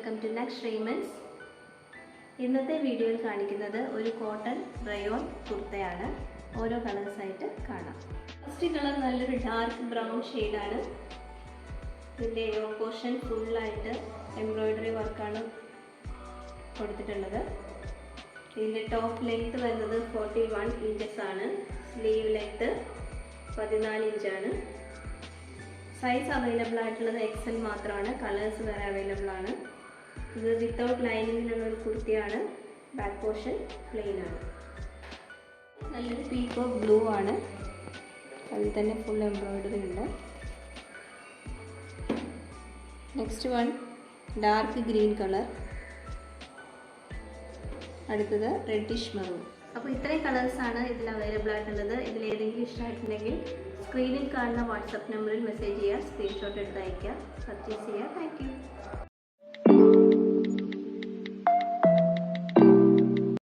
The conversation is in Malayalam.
Welcome to next റെയ്മൻസ്. ഇന്നത്തെ വീഡിയോയിൽ കാണിക്കുന്നത് ഒരു കോട്ടൺ റയോൺ കുർത്തയാണ്. ഓരോ കളേഴ്സായിട്ട് കാണാം. ഫസ്റ്റ് കളർ നല്ലൊരു ഡാർക്ക് ബ്രൗൺ ഷെയ്ഡാണ്. ഇതിൻ്റെ യോക്ക് പോർഷൻ ഫുള്ളായിട്ട് എംബ്രോയ്ഡറി വർക്കാണ് കൊടുത്തിട്ടുള്ളത്. ഇതിൻ്റെ ടോപ്പ് ലെങ്ത് വരുന്നത് 41 ഇഞ്ചസ് ആണ്. സ്ലീവ് ലെങ്ത് 14 ഇഞ്ചാണ്. സൈസ് അവൈലബിൾ ആയിട്ടുള്ളത് XL മാത്രമാണ്. കളേഴ്സ് വേറെ അവൈലബിൾ ആണ്. ഇത് വിത്തൗട്ട് ലൈനിങ്ങിലുള്ള ഒരു കുർത്തിയാണ്. ബാക്ക് പോർഷൻ പ്ലെയിൻ ആണ്. നല്ലൊരു പീകോക്ക് ബ്ലൂ ആണ്. അതിൽ തന്നെ ഫുൾ എംബ്രോയ്ഡറി ഉണ്ട്. Next one dark green colour. അടുത്തത് റെഡിഷ് മെറൂൺ. അപ്പോൾ ഇത്രയും കളേഴ്സാണ് ഇതിൽ അവൈലബിൾ ആയിട്ടുള്ളത്. ഇതിൽ ഏതെങ്കിലും ഇഷ്ടമായിട്ടുണ്ടെങ്കിൽ സ്ക്രീനിൽ കാണുന്ന വാട്സപ്പ് നമ്പറിൽ മെസ്സേജ് ചെയ്യുക, സ്ക്രീൻഷോട്ട് എടുത്ത് അയയ്ക്കുക, പർച്ചേസ് ചെയ്യുക. Thank you.